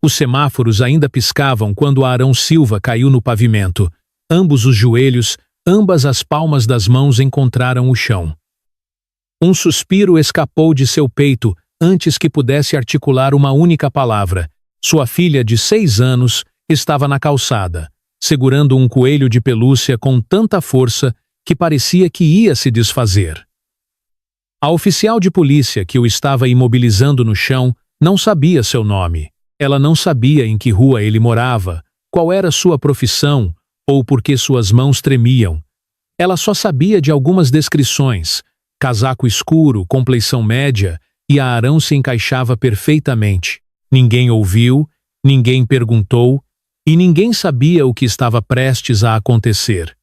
Os semáforos ainda piscavam quando Arão Silva caiu no pavimento. Ambos os joelhos, ambas as palmas das mãos encontraram o chão. Um suspiro escapou de seu peito antes que pudesse articular uma única palavra. Sua filha de 6 anos estava na calçada, segurando um coelho de pelúcia com tanta força que parecia que ia se desfazer. A oficial de polícia que o estava imobilizando no chão não sabia seu nome. Ela não sabia em que rua ele morava, qual era sua profissão ou por que suas mãos tremiam. Ela só sabia de algumas descrições: casaco escuro, compleição média, e a Arão se encaixava perfeitamente. Ninguém ouviu, ninguém perguntou, e ninguém sabia o que estava prestes a acontecer.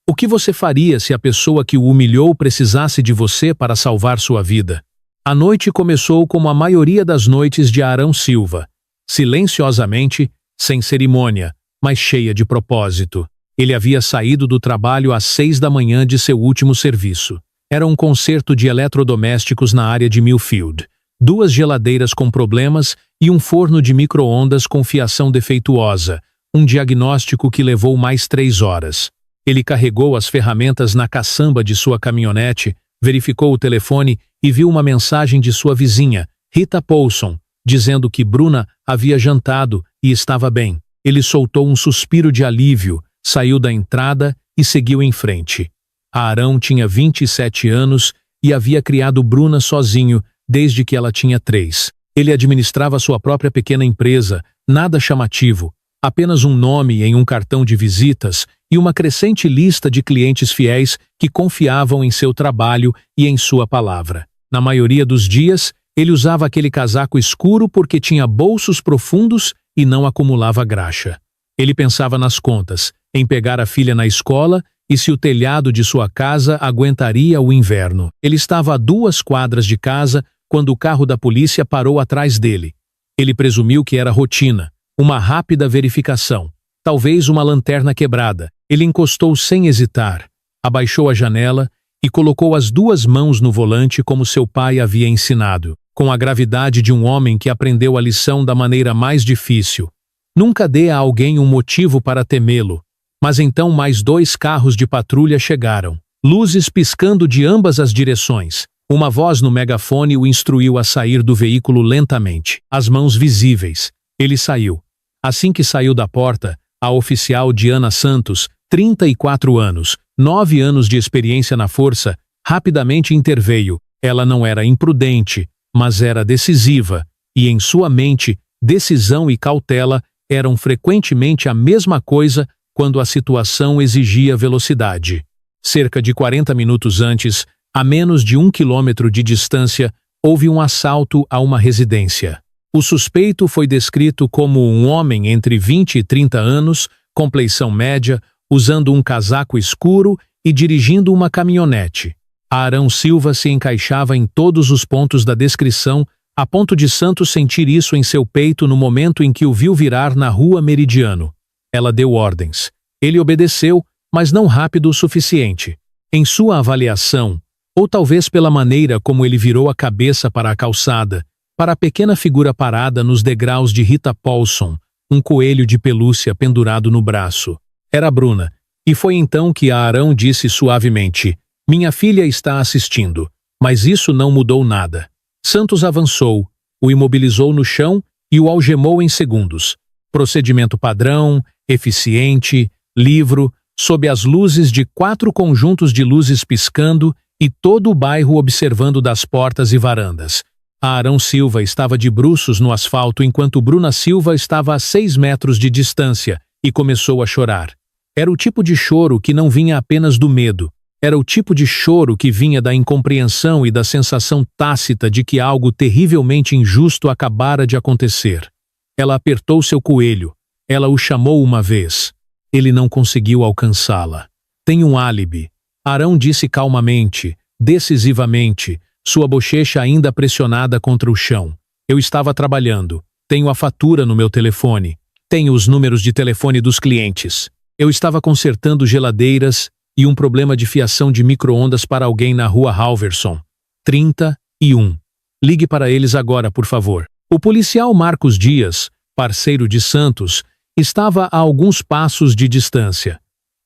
O que você faria se a pessoa que o humilhou precisasse de você para salvar sua vida? A noite começou como a maioria das noites de Arão Silva, silenciosamente, sem cerimônia, mas cheia de propósito. Ele havia saído do trabalho às 6 da manhã de seu último serviço. Era um concerto de eletrodomésticos na área de Millfield, 2 geladeiras com problemas e um forno de micro-ondas com fiação defeituosa, um diagnóstico que levou mais 3 horas. Ele carregou as ferramentas na caçamba de sua caminhonete, verificou o telefone e viu uma mensagem de sua vizinha, Rita Paulson, dizendo que Bruna havia jantado e estava bem. Ele soltou um suspiro de alívio, saiu da entrada e seguiu em frente. Arão tinha 27 anos e havia criado Bruna sozinho desde que ela tinha 3. Ele administrava sua própria pequena empresa, nada chamativo, apenas um nome em um cartão de visitas e uma crescente lista de clientes fiéis que confiavam em seu trabalho e em sua palavra. Na maioria dos dias, ele usava aquele casaco escuro porque tinha bolsos profundos e não acumulava graxa. Ele pensava nas contas, em pegar a filha na escola e se o telhado de sua casa aguentaria o inverno. Ele estava a 2 quadras de casa quando o carro da polícia parou atrás dele. Ele presumiu que era rotina, uma rápida verificação, talvez uma lanterna quebrada. Ele encostou sem hesitar, abaixou a janela e colocou as 2 mãos no volante como seu pai havia ensinado, com a gravidade de um homem que aprendeu a lição da maneira mais difícil. Nunca dê a alguém um motivo para temê-lo. Mas então mais 2 carros de patrulha chegaram, luzes piscando de ambas as direções. Uma voz no megafone o instruiu a sair do veículo lentamente, as mãos visíveis. Ele saiu. Assim que saiu da porta, a oficial Diana Santos, 34 anos, 9 anos de experiência na força, rapidamente interveio. Ela não era imprudente, mas era decisiva, e em sua mente, decisão e cautela eram frequentemente a mesma coisa quando a situação exigia velocidade. Cerca de 40 minutos antes, a menos de 1 quilômetro de distância, houve um assalto a uma residência. O suspeito foi descrito como um homem entre 20 e 30 anos, compleição média, usando um casaco escuro e dirigindo uma caminhonete. Arão Silva se encaixava em todos os pontos da descrição, a ponto de Santos sentir isso em seu peito no momento em que o viu virar na rua Meridiano. Ela deu ordens. Ele obedeceu, mas não rápido o suficiente. Em sua avaliação, ou talvez pela maneira como ele virou a cabeça para a calçada, para a pequena figura parada nos degraus de Rita Paulson, um coelho de pelúcia pendurado no braço. Era Bruna, e foi então que Arão disse suavemente: "Minha filha está assistindo." Mas isso não mudou nada. Santos avançou, o imobilizou no chão e o algemou em segundos. Procedimento padrão, eficiente, livro, sob as luzes de 4 conjuntos de luzes piscando e todo o bairro observando das portas e varandas. Arão Silva estava de bruços no asfalto enquanto Bruna Silva estava a 6 metros de distância e começou a chorar. Era o tipo de choro que não vinha apenas do medo. Era o tipo de choro que vinha da incompreensão e da sensação tácita de que algo terrivelmente injusto acabara de acontecer. Ela apertou seu coelho. Ela o chamou uma vez. Ele não conseguiu alcançá-la. "Tem um álibi." Arão disse calmamente, decisivamente, sua bochecha ainda pressionada contra o chão. "Eu estava trabalhando. Tenho a fatura no meu telefone. Tenho os números de telefone dos clientes. Eu estava consertando geladeiras e um problema de fiação de micro-ondas para alguém na rua Halverson. 31. Ligue para eles agora, por favor." O policial Marcos Dias, parceiro de Santos, estava a alguns passos de distância.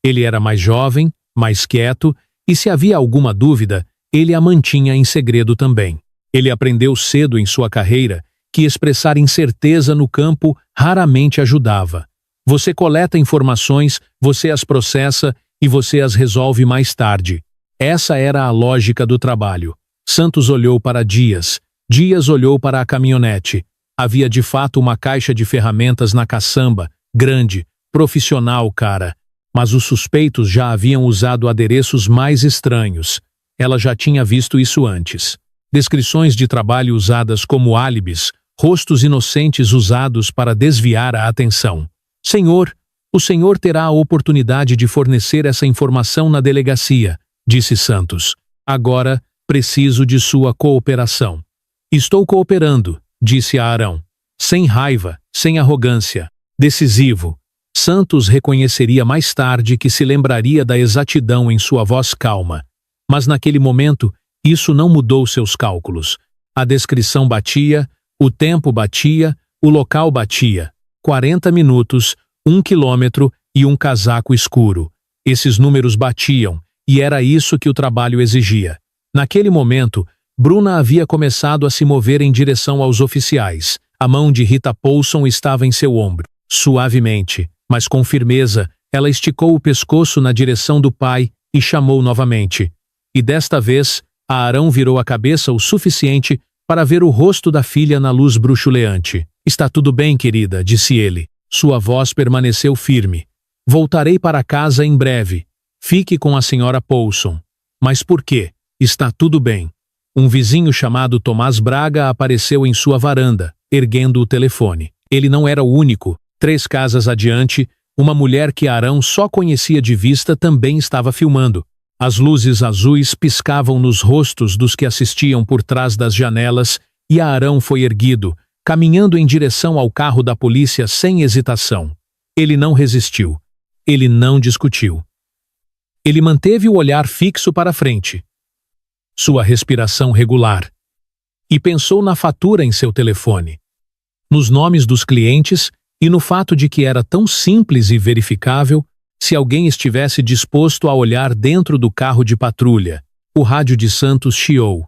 Ele era mais jovem, mais quieto, e se havia alguma dúvida, ele a mantinha em segredo também. Ele aprendeu cedo em sua carreira que expressar incerteza no campo raramente ajudava. Você coleta informações, você as processa e você as resolve mais tarde. Essa era a lógica do trabalho. Santos olhou para Dias. Dias olhou para a caminhonete. Havia de fato uma caixa de ferramentas na caçamba, grande, profissional, cara. Mas os suspeitos já haviam usado adereços mais estranhos. Ela já tinha visto isso antes. Descrições de trabalho usadas como álibis, rostos inocentes usados para desviar a atenção. Senhor, o senhor terá a oportunidade de fornecer essa informação na delegacia, disse Santos. Agora, preciso de sua cooperação. Estou cooperando, disse Arão. Sem raiva, sem arrogância. Decisivo. Santos reconheceria mais tarde que se lembraria da exatidão em sua voz calma. Mas naquele momento, isso não mudou seus cálculos. A descrição batia, o tempo batia, o local batia. 40 minutos, 1 quilômetro e um casaco escuro. Esses números batiam, e era isso que o trabalho exigia. Naquele momento, Bruna havia começado a se mover em direção aos oficiais. A mão de Rita Paulson estava em seu ombro. Suavemente, mas com firmeza, ela esticou o pescoço na direção do pai e chamou novamente. E desta vez, Arão virou a cabeça o suficiente para ver o rosto da filha na luz bruxuleante. Está tudo bem, querida, disse ele. Sua voz permaneceu firme. Voltarei para casa em breve. Fique com a senhora Paulson. Mas por quê? Está tudo bem. Um vizinho chamado Tomás Braga apareceu em sua varanda, erguendo o telefone. Ele não era o único. 3 casas adiante, uma mulher que Arão só conhecia de vista também estava filmando. As luzes azuis piscavam nos rostos dos que assistiam por trás das janelas e Arão foi erguido, caminhando em direção ao carro da polícia sem hesitação. Ele não resistiu. Ele não discutiu. Ele manteve o olhar fixo para frente. Sua respiração regular. E pensou na fatura em seu telefone. Nos nomes dos clientes e no fato de que era tão simples e verificável. Se alguém estivesse disposto a olhar dentro do carro de patrulha, o rádio de Santos chiou.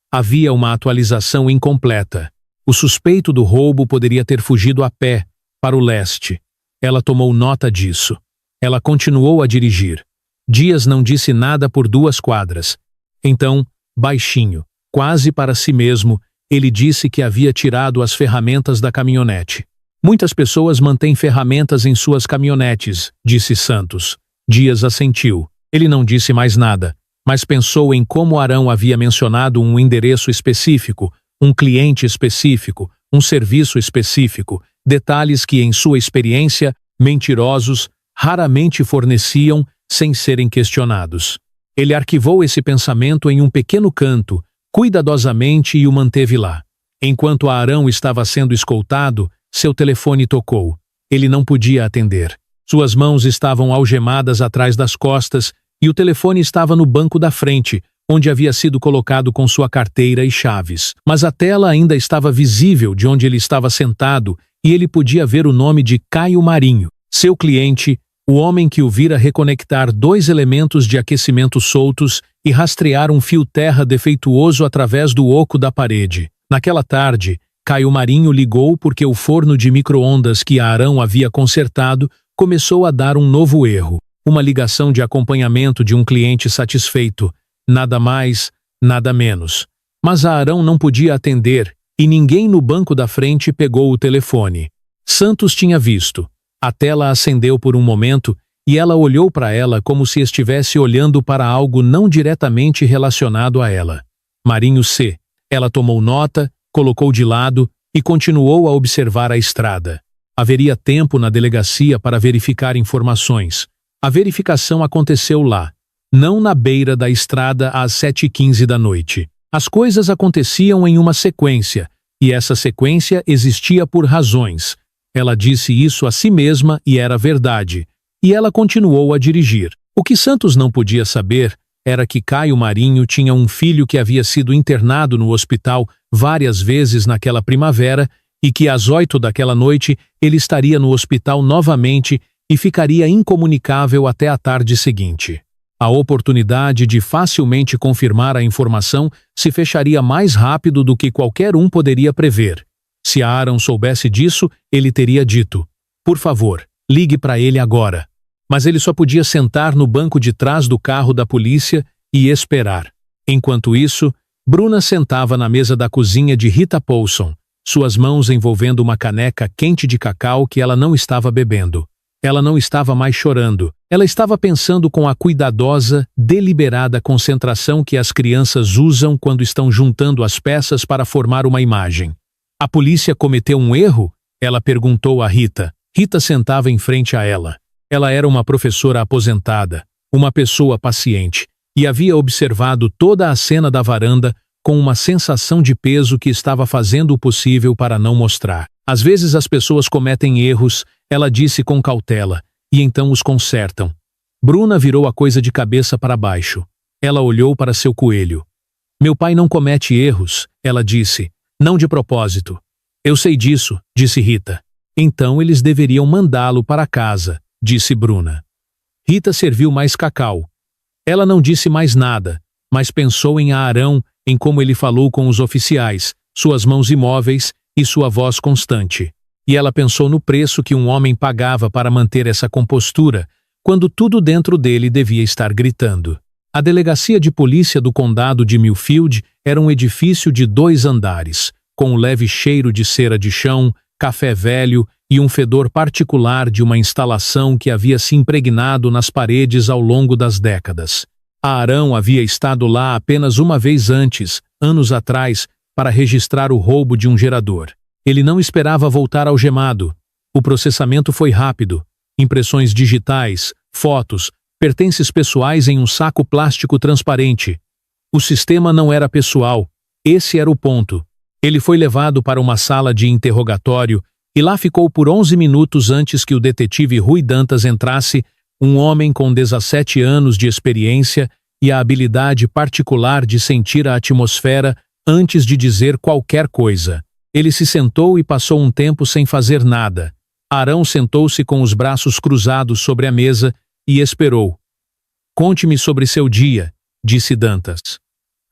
Havia uma atualização incompleta. O suspeito do roubo poderia ter fugido a pé, para o leste. Ela tomou nota disso. Ela continuou a dirigir. Dias não disse nada por 2 quadras. Então, baixinho, quase para si mesmo, ele disse que havia tirado as ferramentas da caminhonete. Muitas pessoas mantêm ferramentas em suas caminhonetes, disse Santos. Dias assentiu. Ele não disse mais nada, mas pensou em como Arão havia mencionado um endereço específico, um cliente específico, um serviço específico, detalhes que, em sua experiência, mentirosos raramente forneciam sem serem questionados. Ele arquivou esse pensamento em um pequeno canto, cuidadosamente, e o manteve lá. Enquanto Arão estava sendo escoltado, seu telefone tocou. Ele não podia atender. Suas mãos estavam algemadas atrás das costas e o telefone estava no banco da frente, onde havia sido colocado com sua carteira e chaves. Mas a tela ainda estava visível de onde ele estava sentado e ele podia ver o nome de Caio Marinho, seu cliente, o homem que o vira reconectar 2 elementos de aquecimento soltos e rastrear um fio terra defeituoso através do oco da parede. Naquela tarde, Caio Marinho ligou porque o forno de micro-ondas que Arão havia consertado começou a dar um novo erro. Uma ligação de acompanhamento de um cliente satisfeito. Nada mais, nada menos. Mas Arão não podia atender e ninguém no banco da frente pegou o telefone. Santos tinha visto. A tela acendeu por um momento e ela olhou para ela como se estivesse olhando para algo não diretamente relacionado a ela. Marinho C. Ela tomou nota, colocou de lado e continuou a observar a estrada. Haveria tempo na delegacia para verificar informações. A verificação aconteceu lá, não na beira da estrada às 7h15 da noite. As coisas aconteciam em uma sequência, e essa sequência existia por razões. Ela disse isso a si mesma e era verdade, e ela continuou a dirigir. O que Santos não podia saber era que Caio Marinho tinha um filho que havia sido internado no hospital várias vezes naquela primavera e que às 8 daquela noite ele estaria no hospital novamente e ficaria incomunicável até a tarde seguinte. A oportunidade de facilmente confirmar a informação se fecharia mais rápido do que qualquer um poderia prever. Se Aaron soubesse disso, ele teria dito: "Por favor, ligue para ele agora." Mas ele só podia sentar no banco de trás do carro da polícia e esperar. Enquanto isso, Bruna sentava na mesa da cozinha de Rita Paulson, suas mãos envolvendo uma caneca quente de cacau que ela não estava bebendo. Ela não estava mais chorando. Ela estava pensando com a cuidadosa, deliberada concentração que as crianças usam quando estão juntando as peças para formar uma imagem. A polícia cometeu um erro? Ela perguntou a Rita. Rita sentava em frente a ela. Ela era uma professora aposentada, uma pessoa paciente, e havia observado toda a cena da varanda com uma sensação de peso que estava fazendo o possível para não mostrar. Às vezes as pessoas cometem erros, ela disse com cautela, e então os consertam. Bruna virou a coisa de cabeça para baixo. Ela olhou para seu coelho. "Meu pai não comete erros", ela disse, "não de propósito." "Eu sei disso", disse Rita. "Então eles deveriam mandá-lo para casa", disse Bruna. Rita serviu mais cacau. Ela não disse mais nada, mas pensou em Aaron, em como ele falou com os oficiais, suas mãos imóveis e sua voz constante. E ela pensou no preço que um homem pagava para manter essa compostura, quando tudo dentro dele devia estar gritando. A delegacia de polícia do condado de Millfield era um edifício de 2 andares, com um leve cheiro de cera de chão, café velho e um fedor particular de uma instalação que havia se impregnado nas paredes ao longo das décadas. Aaron havia estado lá apenas uma vez antes, anos atrás, para registrar o roubo de um gerador. Ele não esperava voltar algemado. O processamento foi rápido. Impressões digitais, fotos, pertences pessoais em um saco plástico transparente. O sistema não era pessoal. Esse era o ponto. Ele foi levado para uma sala de interrogatório e lá ficou por 11 minutos antes que o detetive Rui Dantas entrasse, um homem com 17 anos de experiência e a habilidade particular de sentir a atmosfera antes de dizer qualquer coisa. Ele se sentou e passou um tempo sem fazer nada. Aaron sentou-se com os braços cruzados sobre a mesa e esperou. "Conte-me sobre seu dia", disse Dantas.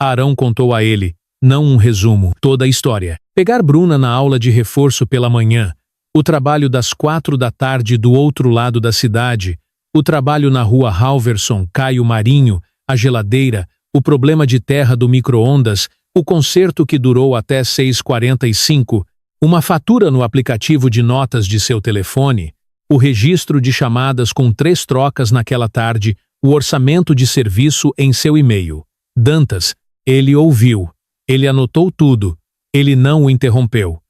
Aaron contou a ele, não um resumo, toda a história. Pegar Bruna na aula de reforço pela manhã, o trabalho das 4 da tarde do outro lado da cidade, o trabalho na rua Halverson, Caio Marinho, a geladeira, o problema de terra do micro-ondas, o concerto que durou até 6h45, uma fatura no aplicativo de notas de seu telefone, o registro de chamadas com 3 trocas naquela tarde, o orçamento de serviço em seu e-mail. Dantas, ele ouviu. Ele anotou tudo. Ele não o interrompeu.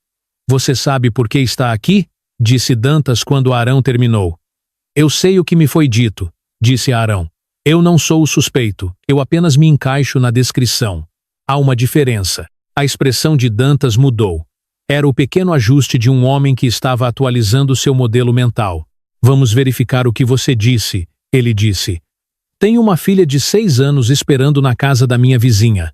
"Você sabe por que está aqui?", disse Dantas quando Aaron terminou. "Eu sei o que me foi dito", disse Aaron. "Eu não sou o suspeito, eu apenas me encaixo na descrição. Há uma diferença." A expressão de Dantas mudou. Era o pequeno ajuste de um homem que estava atualizando seu modelo mental. "Vamos verificar o que você disse", ele disse. "Tenho uma filha de 6 anos esperando na casa da minha vizinha.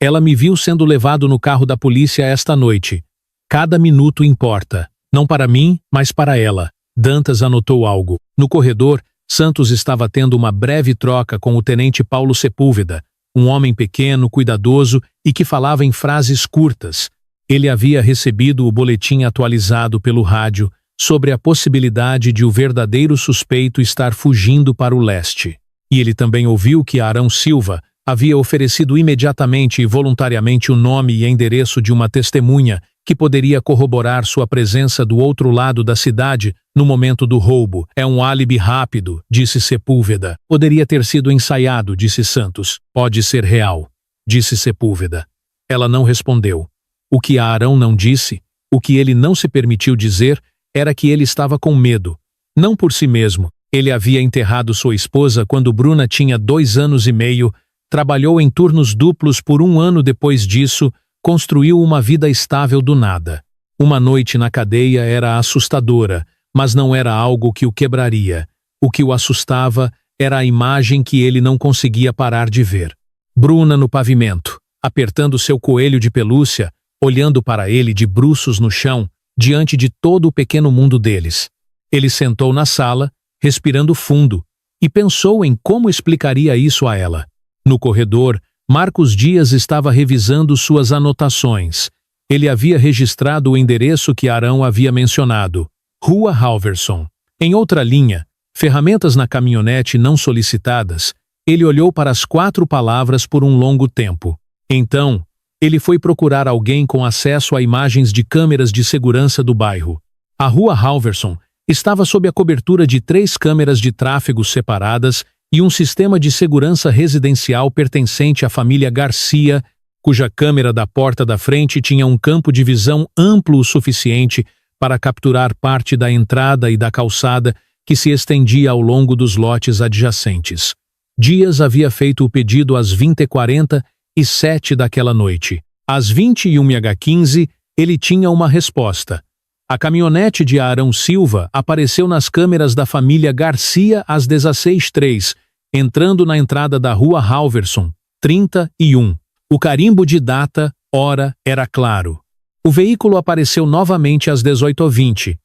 Ela me viu sendo levado no carro da polícia esta noite. Cada minuto importa. Não para mim, mas para ela." Dantas anotou algo. No corredor, Santos estava tendo uma breve troca com o tenente Paulo Sepúlveda, um homem pequeno, cuidadoso e que falava em frases curtas. Ele havia recebido o boletim atualizado pelo rádio sobre a possibilidade de o verdadeiro suspeito estar fugindo para o leste. E ele também ouviu que Aaron Silva havia oferecido imediatamente e voluntariamente o nome e endereço de uma testemunha que poderia corroborar sua presença do outro lado da cidade no momento do roubo. "É um álibi rápido", disse Sepúlveda. "Poderia ter sido ensaiado", disse Santos. "Pode ser real", disse Sepúlveda. Ela não respondeu. O que Aaron não disse, o que ele não se permitiu dizer, era que ele estava com medo. Não por si mesmo. Ele havia enterrado sua esposa quando Bruna tinha 2 anos e meio, trabalhou em turnos duplos por 1 ano depois disso, construiu uma vida estável do nada. Uma noite na cadeia era assustadora, mas não era algo que o quebraria. O que o assustava era a imagem que ele não conseguia parar de ver. Bruna no pavimento, apertando seu coelho de pelúcia, olhando para ele de bruços no chão, diante de todo o pequeno mundo deles. Ele sentou na sala, respirando fundo, e pensou em como explicaria isso a ela. No corredor, Marcos Dias estava revisando suas anotações. Ele havia registrado o endereço que Arão havia mencionado, Rua Halverson. Em outra linha, ferramentas na caminhonete não solicitadas, ele olhou para as 4 palavras por um longo tempo. Então, ele foi procurar alguém com acesso a imagens de câmeras de segurança do bairro. A Rua Halverson estava sob a cobertura de 3 câmeras de tráfego separadas e um sistema de segurança residencial pertencente à família Garcia, cuja câmera da porta da frente tinha um campo de visão amplo o suficiente para capturar parte da entrada e da calçada que se estendia ao longo dos lotes adjacentes. Dias havia feito o pedido às 20h47 daquela noite. Às 21h15, ele tinha uma resposta. A caminhonete de Arão Silva apareceu nas câmeras da família Garcia às 16h03, entrando na entrada da Rua Halverson, 31. O carimbo de data, hora, era claro. O veículo apareceu novamente às 18h20,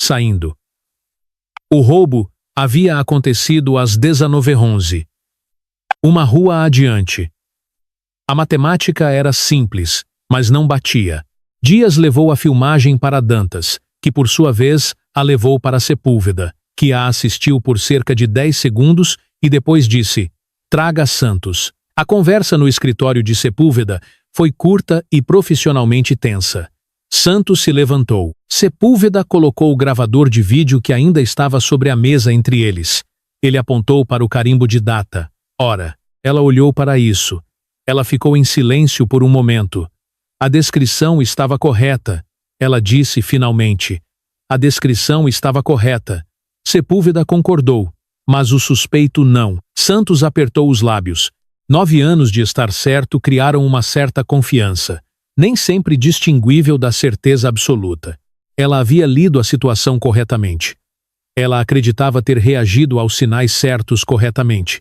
saindo. O roubo havia acontecido às 19h11. Uma rua adiante. A matemática era simples, mas não batia. Dias levou a filmagem para Dantas, que por sua vez a levou para Sepúlveda, que a assistiu por cerca de 10 segundos e depois disse: "Traga Santos." A conversa no escritório de Sepúlveda foi curta e profissionalmente tensa. Santos se levantou. Sepúlveda colocou o gravador de vídeo que ainda estava sobre a mesa entre eles. Ele apontou para o carimbo de data. Ora, ela olhou para isso. Ela ficou em silêncio por um momento. A descrição estava correta. Ela disse finalmente. A descrição estava correta. Sepúlveda concordou, mas o suspeito não. Santos apertou os lábios. 9 anos de estar certo criaram uma certa confiança, nem sempre distinguível da certeza absoluta. Ela havia lido a situação corretamente. Ela acreditava ter reagido aos sinais certos corretamente.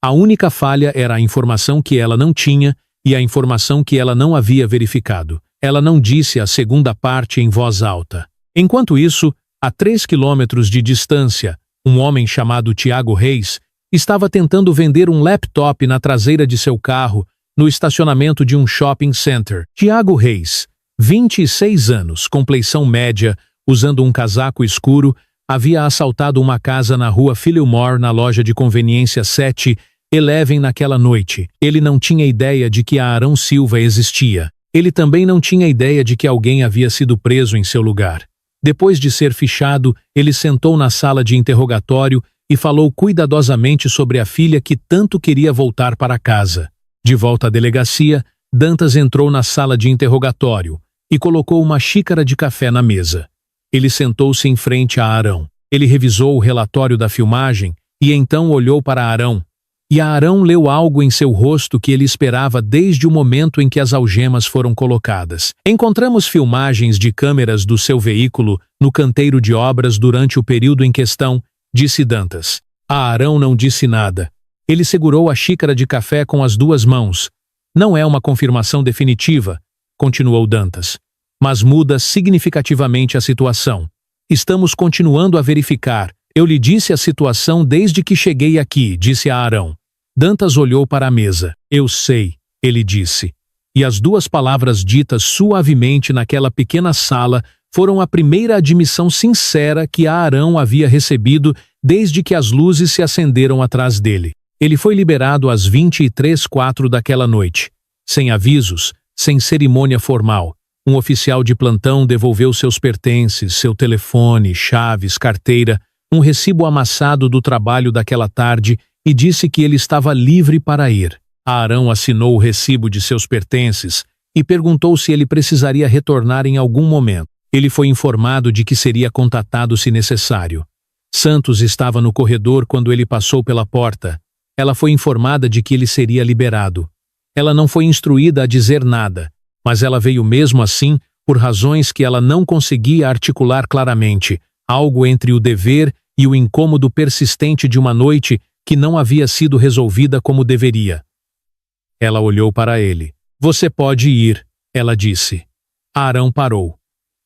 A única falha era a informação que ela não tinha e a informação que ela não havia verificado. Ela não disse a segunda parte em voz alta. Enquanto isso, a 3 quilômetros de distância, um homem chamado Tiago Reis estava tentando vender um laptop na traseira de seu carro no estacionamento de um shopping center. Tiago Reis, 26 anos, compleição média, usando um casaco escuro, havia assaltado uma casa na rua Fillmore na loja de conveniência 7-Eleven naquela noite. Ele não tinha ideia de que a Arão Silva existia. Ele também não tinha ideia de que alguém havia sido preso em seu lugar. Depois de ser fichado, ele sentou na sala de interrogatório e falou cuidadosamente sobre a filha que tanto queria voltar para casa. De volta à delegacia, Dantas entrou na sala de interrogatório e colocou uma xícara de café na mesa. Ele sentou-se em frente a Arão. Ele revisou o relatório da filmagem e então olhou para Arão. E Arão leu algo em seu rosto que ele esperava desde o momento em que as algemas foram colocadas. Encontramos filmagens de câmeras do seu veículo no canteiro de obras durante o período em questão, disse Dantas. A Arão não disse nada. Ele segurou a xícara de café com as 2 mãos. Não é uma confirmação definitiva, continuou Dantas, mas muda significativamente a situação. Estamos continuando a verificar. Eu lhe disse a situação desde que cheguei aqui, disse a Arão. Dantas olhou para a mesa. Eu sei, ele disse. E as 2 palavras ditas suavemente naquela pequena sala foram a primeira admissão sincera que Arão havia recebido desde que as luzes se acenderam atrás dele. Ele foi liberado às 23h04 daquela noite. Sem avisos, sem cerimônia formal. Um oficial de plantão devolveu seus pertences, seu telefone, chaves, carteira, um recibo amassado do trabalho daquela tarde e disse que ele estava livre para ir. Arão assinou o recibo de seus pertences e perguntou se ele precisaria retornar em algum momento. Ele foi informado de que seria contatado se necessário. Santos estava no corredor quando ele passou pela porta. Ela foi informada de que ele seria liberado. Ela não foi instruída a dizer nada, mas ela veio mesmo assim por razões que ela não conseguia articular claramente, algo entre o dever e o incômodo persistente de uma noite que não havia sido resolvida como deveria. Ela olhou para ele. Você pode ir, ela disse. Arão parou.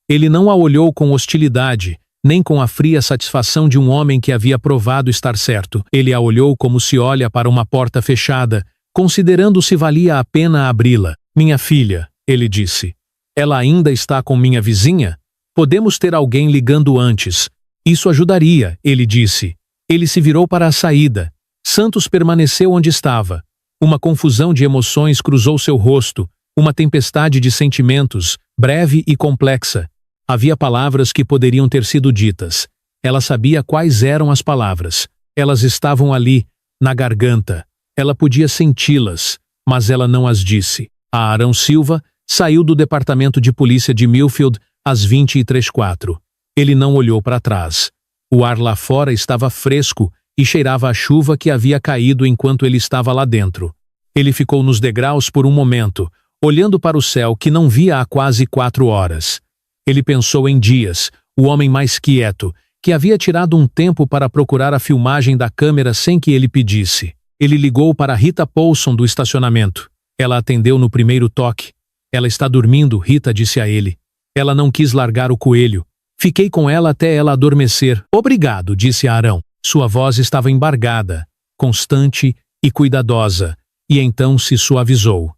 Ele não a olhou com hostilidade, nem com a fria satisfação de um homem que havia provado estar certo. Ele a olhou como se olha para uma porta fechada, considerando se valia a pena abri-la. Minha filha, ele disse. Ela ainda está com minha vizinha? Podemos ter alguém ligando antes. Isso ajudaria, ele disse. Ele se virou para a saída. Santos permaneceu onde estava. Uma confusão de emoções cruzou seu rosto, uma tempestade de sentimentos, breve e complexa. Havia palavras que poderiam ter sido ditas. Ela sabia quais eram as palavras. Elas estavam ali, na garganta. Ela podia senti-las, mas ela não as disse. A Arão Silva saiu do departamento de polícia de Millfield às 20h04. Ele não olhou para trás. O ar lá fora estava fresco e cheirava a chuva que havia caído enquanto ele estava lá dentro. Ele ficou nos degraus por um momento, olhando para o céu que não via há quase 4 horas. Ele pensou em Dias, o homem mais quieto, que havia tirado um tempo para procurar a filmagem da câmera sem que ele pedisse. Ele ligou para Rita Paulson do estacionamento. Ela atendeu no primeiro toque. Ela está dormindo, Rita disse a ele. Ela não quis largar o coelho. Fiquei com ela até ela adormecer. Obrigado, disse Arão. Sua voz estava embargada, constante e cuidadosa, e então se suavizou.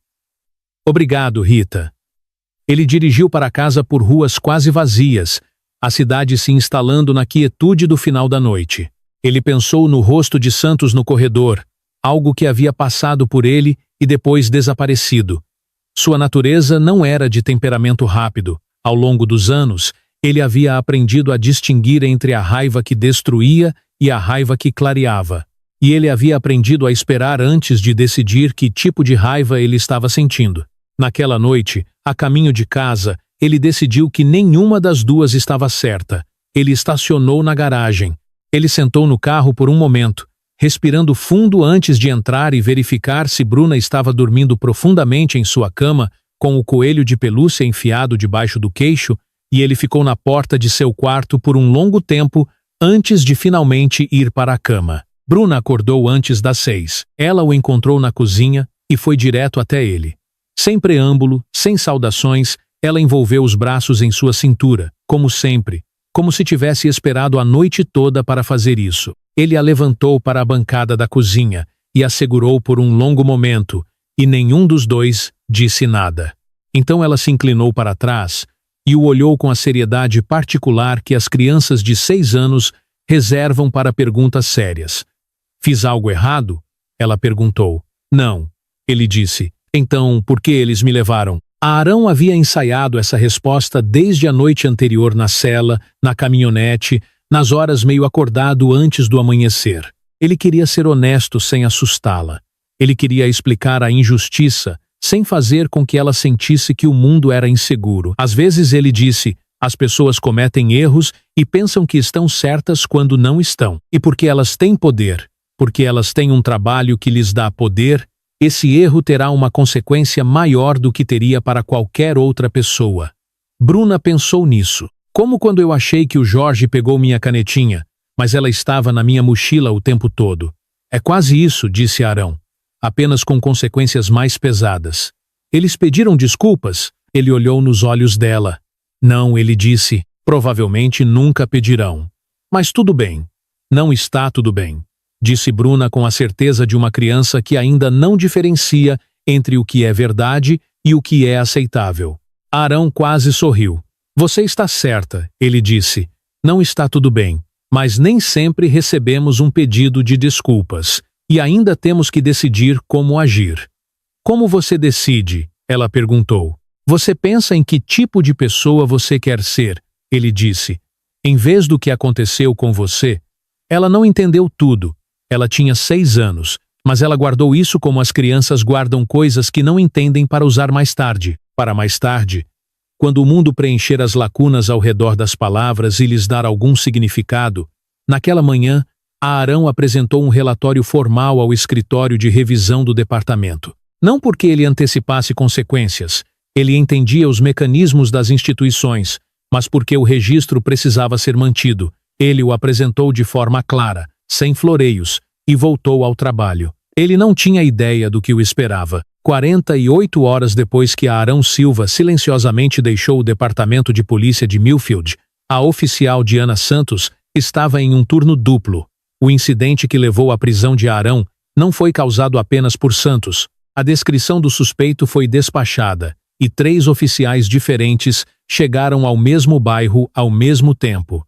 Obrigado, Rita. Ele dirigiu para casa por ruas quase vazias, a cidade se instalando na quietude do final da noite. Ele pensou no rosto de Santos no corredor, algo que havia passado por ele e depois desaparecido. Sua natureza não era de temperamento rápido. Ao longo dos anos, ele havia aprendido a distinguir entre a raiva que destruía e a raiva que clareava. E ele havia aprendido a esperar antes de decidir que tipo de raiva ele estava sentindo. Naquela noite, a caminho de casa, ele decidiu que nenhuma das duas estava certa. Ele estacionou na garagem. Ele sentou no carro por um momento, respirando fundo antes de entrar e verificar se Bruna estava dormindo profundamente em sua cama, com o coelho de pelúcia enfiado debaixo do queixo, e ele ficou na porta de seu quarto por um longo tempo antes de finalmente ir para a cama. Bruna acordou antes das 6. Ela o encontrou na cozinha e foi direto até ele. Sem preâmbulo, sem saudações, ela envolveu os braços em sua cintura, como sempre, como se tivesse esperado a noite toda para fazer isso. Ele a levantou para a bancada da cozinha e a segurou por um longo momento, e nenhum dos dois disse nada. Então ela se inclinou para trás e o olhou com a seriedade particular que as crianças de 6 anos reservam para perguntas sérias. Fiz algo errado? Ela perguntou. Não, ele disse. Então, por que eles me levaram? A Arão havia ensaiado essa resposta desde a noite anterior na cela, na caminhonete, nas horas meio acordado antes do amanhecer. Ele queria ser honesto sem assustá-la. Ele queria explicar a injustiça, sem fazer com que ela sentisse que o mundo era inseguro. Às vezes ele disse, as pessoas cometem erros e pensam que estão certas quando não estão. E porque elas têm poder, porque elas têm um trabalho que lhes dá poder, esse erro terá uma consequência maior do que teria para qualquer outra pessoa. Bruna pensou nisso. Como quando eu achei que o Jorge pegou minha canetinha, mas ela estava na minha mochila o tempo todo. É quase isso, disse Arão. Apenas com consequências mais pesadas. Eles pediram desculpas? Ele olhou nos olhos dela. Não, ele disse. Provavelmente nunca pedirão. Mas tudo bem. Não está tudo bem. Disse Bruna com a certeza de uma criança que ainda não diferencia entre o que é verdade e o que é aceitável. Arão quase sorriu. Você está certa, ele disse. Não está tudo bem, mas nem sempre recebemos um pedido de desculpas, e ainda temos que decidir como agir. Como você decide? Ela perguntou. Você pensa em que tipo de pessoa você quer ser? Ele disse. Em vez do que aconteceu com você, ela não entendeu tudo. Ela tinha 6 anos, mas ela guardou isso como as crianças guardam coisas que não entendem para usar mais tarde. Para mais tarde, quando o mundo preencher as lacunas ao redor das palavras e lhes dar algum significado, naquela manhã, a Arão apresentou um relatório formal ao escritório de revisão do departamento. Não porque ele antecipasse consequências, ele entendia os mecanismos das instituições, mas porque o registro precisava ser mantido. Ele o apresentou de forma clara, sem floreios, e voltou ao trabalho. Ele não tinha ideia do que o esperava. 48 horas depois que Arão Silva silenciosamente deixou o departamento de polícia de Millfield, a oficial Diana Santos estava em um turno duplo. O incidente que levou à prisão de Arão não foi causado apenas por Santos. A descrição do suspeito foi despachada e 3 oficiais diferentes chegaram ao mesmo bairro ao mesmo tempo.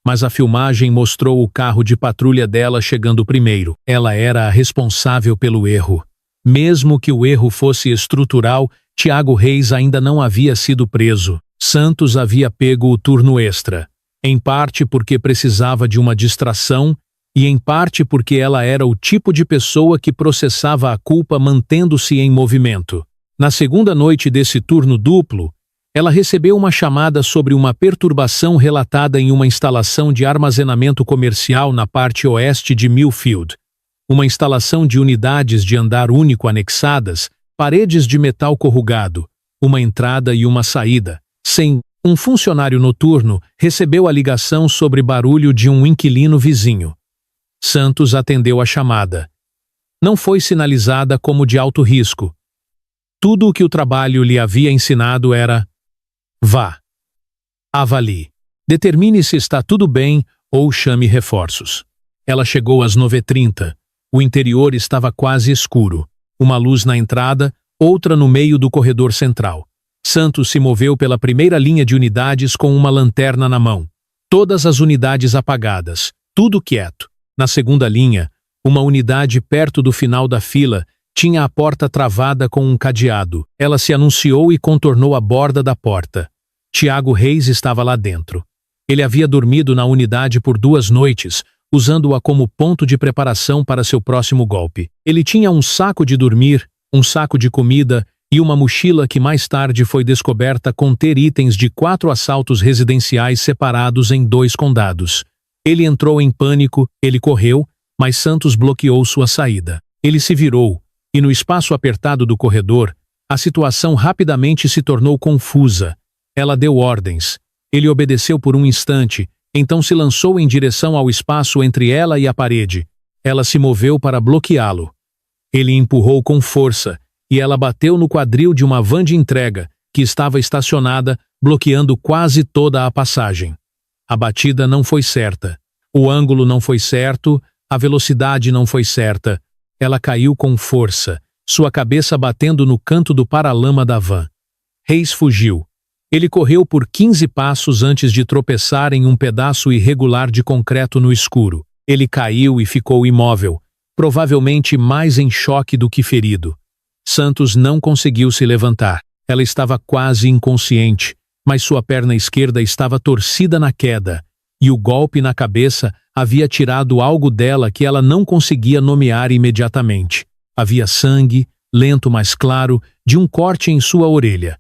Mas a filmagem mostrou o carro de patrulha dela chegando primeiro. Ela era a responsável pelo erro. Mesmo que o erro fosse estrutural, Tiago Reis ainda não havia sido preso. Santos havia pego o turno extra, em parte porque precisava de uma distração e em parte porque ela era o tipo de pessoa que processava a culpa mantendo-se em movimento. Na segunda noite desse turno duplo, ela recebeu uma chamada sobre uma perturbação relatada em uma instalação de armazenamento comercial na parte oeste de Millfield. Uma instalação de unidades de andar único anexadas, paredes de metal corrugado, uma entrada e uma saída. Um funcionário noturno recebeu a ligação sobre barulho de um inquilino vizinho. Santos atendeu a chamada. Não foi sinalizada como de alto risco. Tudo o que o trabalho lhe havia ensinado era: vá, avalie, determine se está tudo bem ou chame reforços. Ela chegou às 9h30. O interior estava quase escuro. Uma luz na entrada, outra no meio do corredor central. Santos se moveu pela primeira linha de unidades com uma lanterna na mão. Todas as unidades apagadas, tudo quieto. Na segunda linha, uma unidade perto do final da fila tinha a porta travada com um cadeado. Ela se anunciou e contornou a borda da porta. Tiago Reis estava lá dentro. Ele havia dormido na unidade por 2 noites, usando-a como ponto de preparação para seu próximo golpe. Ele tinha um saco de dormir, um saco de comida e uma mochila que mais tarde foi descoberta conter itens de 4 assaltos residenciais separados em 2 condados. Ele entrou em pânico, ele correu, mas Santos bloqueou sua saída. Ele se virou, e no espaço apertado do corredor, a situação rapidamente se tornou confusa. Ela deu ordens. Ele obedeceu por um instante, então se lançou em direção ao espaço entre ela e a parede. Ela se moveu para bloqueá-lo. Ele empurrou com força, e ela bateu no quadril de uma van de entrega, que estava estacionada, bloqueando quase toda a passagem. A batida não foi certa. O ângulo não foi certo, a velocidade não foi certa. Ela caiu com força, sua cabeça batendo no canto do paralama da van. Reis fugiu. Ele correu por 15 passos antes de tropeçar em um pedaço irregular de concreto no escuro. Ele caiu e ficou imóvel, provavelmente mais em choque do que ferido. Santos não conseguiu se levantar. Ela estava quase inconsciente, mas sua perna esquerda estava torcida na queda, e o golpe na cabeça havia tirado algo dela que ela não conseguia nomear imediatamente. Havia sangue, lento mas claro, de um corte em sua orelha.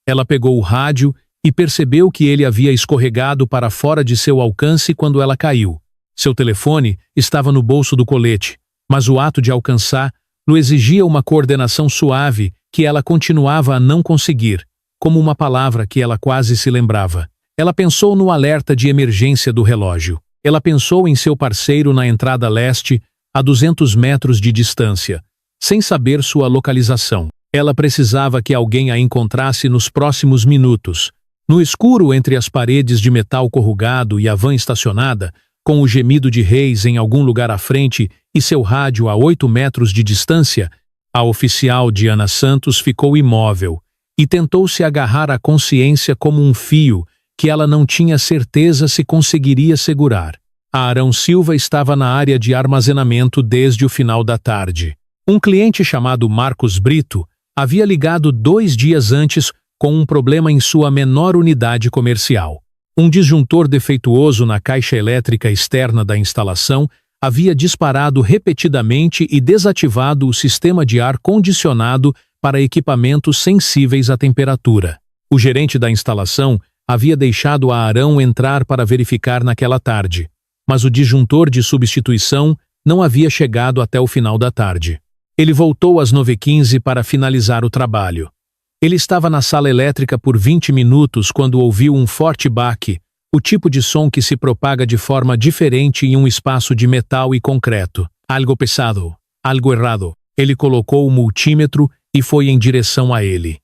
Ela pegou o rádio e percebeu que ele havia escorregado para fora de seu alcance quando ela caiu. Seu telefone estava no bolso do colete, mas o ato de alcançá-lo exigia uma coordenação suave que ela continuava a não conseguir, como uma palavra que ela quase se lembrava. Ela pensou no alerta de emergência do relógio. Ela pensou em seu parceiro na entrada leste, a 200 metros de distância, sem saber sua localização. Ela precisava que alguém a encontrasse nos próximos minutos. No escuro entre as paredes de metal corrugado e a van estacionada, com o gemido de Reis em algum lugar à frente e seu rádio a 8 metros de distância, a oficial Diana Santos ficou imóvel e tentou se agarrar à consciência como um fio que ela não tinha certeza se conseguiria segurar. Arão Silva estava na área de armazenamento desde o final da tarde. Um cliente chamado Marcos Brito havia ligado 2 dias antes com um problema em sua menor unidade comercial. Um disjuntor defeituoso na caixa elétrica externa da instalação havia disparado repetidamente e desativado o sistema de ar condicionado para equipamentos sensíveis à temperatura. O gerente da instalação havia deixado a Arão entrar para verificar naquela tarde, mas o disjuntor de substituição não havia chegado até o final da tarde. Ele voltou às 9h15 para finalizar o trabalho. Ele estava na sala elétrica por 20 minutos quando ouviu um forte baque, o tipo de som que se propaga de forma diferente em um espaço de metal e concreto. Algo pesado, algo errado. Ele colocou o multímetro e foi em direção a ele.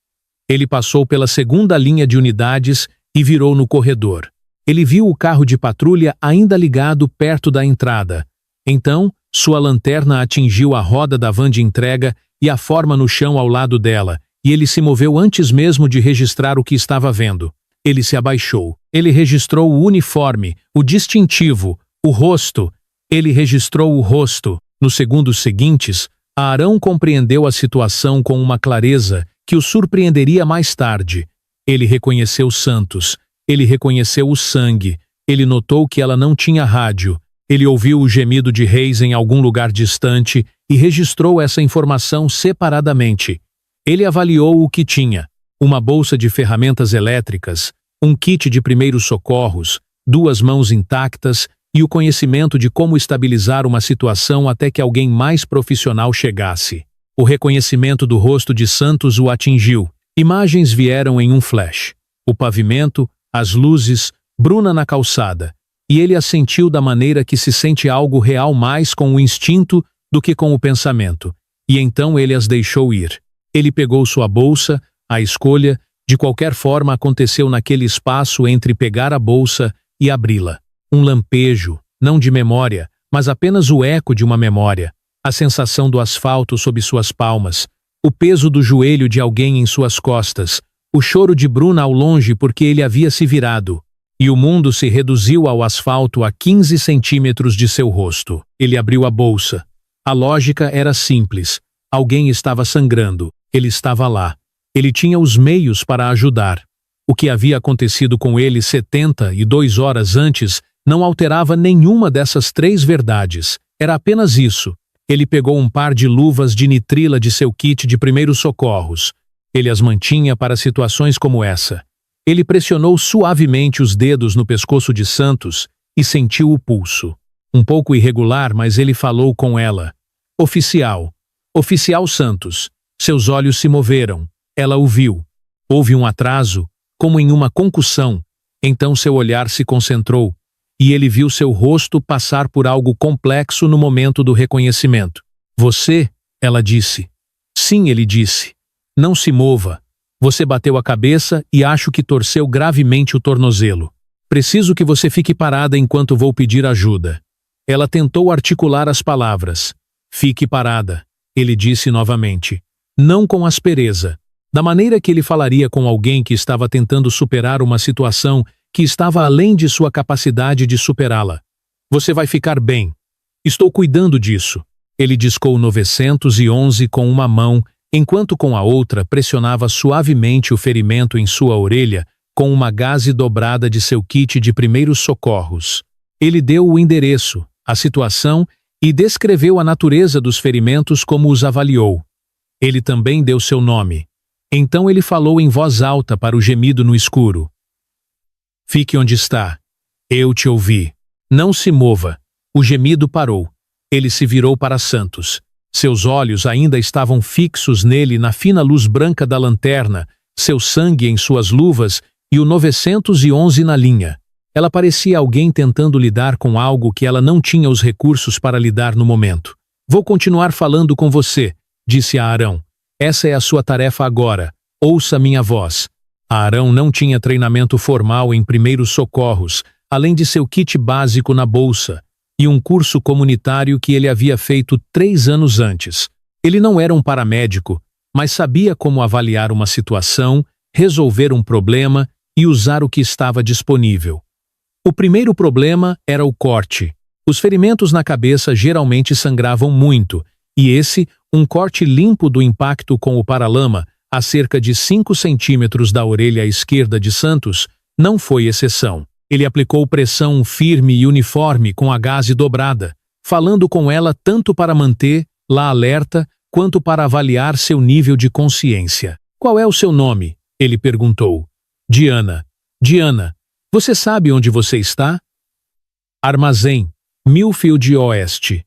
Ele passou pela segunda linha de unidades e virou no corredor. Ele viu o carro de patrulha ainda ligado perto da entrada. Então, sua lanterna atingiu a roda da van de entrega e a forma no chão ao lado dela, e ele se moveu antes mesmo de registrar o que estava vendo. Ele se abaixou. Ele registrou o uniforme, o distintivo, o rosto. Ele registrou o rosto. Nos segundos seguintes, Arão compreendeu a situação com uma clareza que o surpreenderia mais tarde. Ele reconheceu Santos. Ele reconheceu o sangue. Ele notou que ela não tinha rádio. Ele ouviu o gemido de Reis em algum lugar distante e registrou essa informação separadamente. Ele avaliou o que tinha: uma bolsa de ferramentas elétricas, um kit de primeiros socorros, 2 mãos intactas e o conhecimento de como estabilizar uma situação até que alguém mais profissional chegasse. O reconhecimento do rosto de Santos o atingiu. Imagens vieram em um flash. O pavimento, as luzes, Bruna na calçada. E ele as sentiu da maneira que se sente algo real mais com o instinto do que com o pensamento. E então ele as deixou ir. Ele pegou sua bolsa, a escolha, de qualquer forma aconteceu naquele espaço entre pegar a bolsa e abri-la. Um lampejo, não de memória, mas apenas o eco de uma memória. A sensação do asfalto sob suas palmas, o peso do joelho de alguém em suas costas, o choro de Bruna ao longe porque ele havia se virado. E o mundo se reduziu ao asfalto a 15 centímetros de seu rosto. Ele abriu a bolsa. A lógica era simples. Alguém estava sangrando. Ele estava lá. Ele tinha os meios para ajudar. O que havia acontecido com ele 72 horas antes não alterava nenhuma dessas 3 verdades. Era apenas isso. Ele pegou um par de luvas de nitrila de seu kit de primeiros socorros. Ele as mantinha para situações como essa. Ele pressionou suavemente os dedos no pescoço de Santos e sentiu o pulso. Um pouco irregular, mas ele falou com ela. Oficial. Oficial Santos. Seus olhos se moveram. Ela o viu. Houve um atraso, como em uma concussão. Então seu olhar se concentrou, e ele viu seu rosto passar por algo complexo no momento do reconhecimento. Você? Ela disse. Sim, ele disse. Não se mova. Você bateu a cabeça e acho que torceu gravemente o tornozelo. Preciso que você fique parada enquanto vou pedir ajuda. Ela tentou articular as palavras. Fique parada, ele disse novamente. Não com aspereza. Da maneira que ele falaria com alguém que estava tentando superar uma situação que estava além de sua capacidade de superá-la. Você vai ficar bem. Estou cuidando disso. Ele discou 911 com uma mão, enquanto com a outra pressionava suavemente o ferimento em sua orelha com uma gaze dobrada de seu kit de primeiros socorros. Ele deu o endereço, a situação e descreveu a natureza dos ferimentos como os avaliou. Ele também deu seu nome. Então ele falou em voz alta para o gemido no escuro. Fique onde está. Eu te ouvi. Não se mova. O gemido parou. Ele se virou para Santos. Seus olhos ainda estavam fixos nele na fina luz branca da lanterna, seu sangue em suas luvas e o 911 na linha. Ela parecia alguém tentando lidar com algo que ela não tinha os recursos para lidar no momento. Vou continuar falando com você, disse a Arão. Essa é a sua tarefa agora. Ouça minha voz. Arão não tinha treinamento formal em primeiros socorros, além de seu kit básico na bolsa, e um curso comunitário que ele havia feito 3 anos antes. Ele não era um paramédico, mas sabia como avaliar uma situação, resolver um problema e usar o que estava disponível. O primeiro problema era o corte. Os ferimentos na cabeça geralmente sangravam muito, e esse, um corte limpo do impacto com o paralama, a cerca de 5 centímetros da orelha esquerda de Santos, não foi exceção. Ele aplicou pressão firme e uniforme com a gaze dobrada, falando com ela tanto para manter-la alerta quanto para avaliar seu nível de consciência. Qual é o seu nome? Ele perguntou. Diana. Diana, você sabe onde você está? Armazém, Millfield Oeste.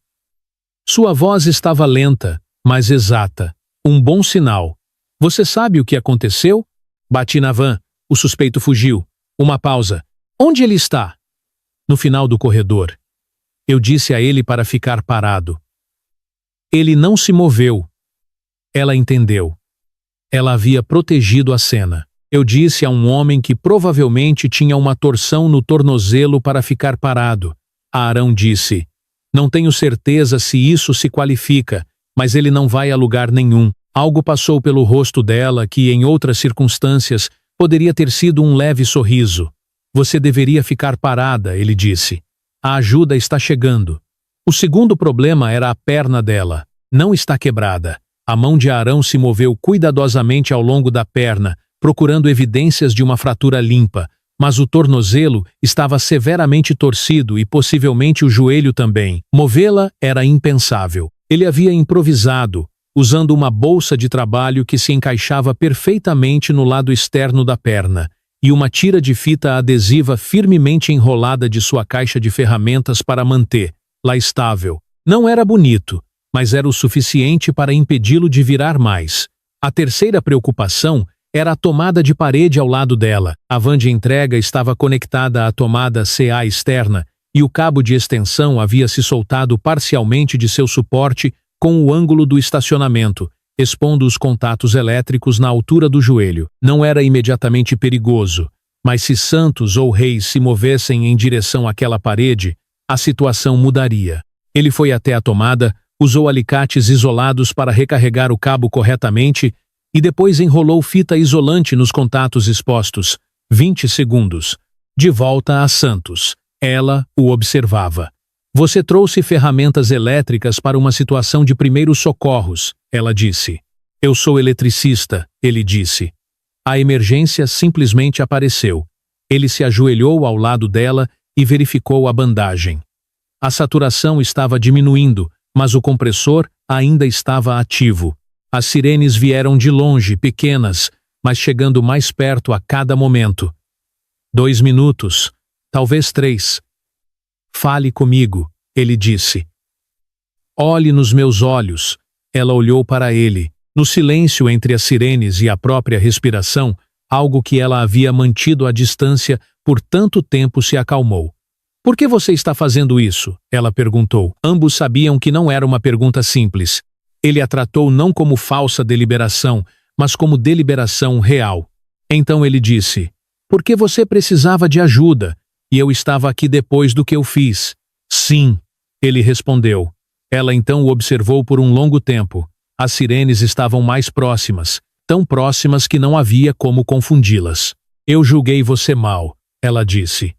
Sua voz estava lenta, mas exata. Um bom sinal. Você sabe o que aconteceu? Bati na van. O suspeito fugiu. Uma pausa. Onde ele está? No final do corredor. Eu disse a ele para ficar parado. Ele não se moveu. Ela entendeu. Ela havia protegido a cena. Eu disse a um homem que provavelmente tinha uma torção no tornozelo para ficar parado. Arão disse: não tenho certeza se isso se qualifica, mas ele não vai a lugar nenhum. Algo passou pelo rosto dela que, em outras circunstâncias, poderia ter sido um leve sorriso. Você deveria ficar parada, ele disse. A ajuda está chegando. O segundo problema era a perna dela. Não está quebrada. A mão de Arão se moveu cuidadosamente ao longo da perna, procurando evidências de uma fratura limpa, mas o tornozelo estava severamente torcido e possivelmente o joelho também. Movê-la era impensável. Ele havia improvisado, usando uma bolsa de trabalho que se encaixava perfeitamente no lado externo da perna, e uma tira de fita adesiva firmemente enrolada de sua caixa de ferramentas para manter-la estável. Não era bonito, mas era o suficiente para impedi-lo de virar mais. A terceira preocupação era a tomada de parede ao lado dela. A van de entrega estava conectada à tomada CA externa e o cabo de extensão havia se soltado parcialmente de seu suporte com o ângulo do estacionamento, expondo os contatos elétricos na altura do joelho. Não era imediatamente perigoso, mas se Santos ou Reis se movessem em direção àquela parede, a situação mudaria. Ele foi até a tomada, usou alicates isolados para recarregar o cabo corretamente e depois enrolou fita isolante nos contatos expostos. 20 segundos. De volta a Santos. Ela o observava. Você trouxe ferramentas elétricas para uma situação de primeiros socorros, ela disse. Eu sou eletricista, ele disse. A emergência simplesmente apareceu. Ele se ajoelhou ao lado dela e verificou a bandagem. A saturação estava diminuindo, mas o compressor ainda estava ativo. As sirenes vieram de longe, pequenas, mas chegando mais perto a cada momento. 2 minutos, talvez 3. Fale comigo, ele disse. Olhe nos meus olhos. Ela olhou para ele. No silêncio entre as sirenes e a própria respiração, algo que ela havia mantido à distância por tanto tempo se acalmou. Por que você está fazendo isso? Ela perguntou. Ambos sabiam que não era uma pergunta simples. Ele a tratou não como falsa deliberação, mas como deliberação real. Então ele disse, porque você precisava de ajuda, e eu estava aqui depois do que eu fiz. Sim, ele respondeu. Ela então o observou por um longo tempo. As sirenes estavam mais próximas, tão próximas que não havia como confundi-las. Eu julguei você mal, ela disse.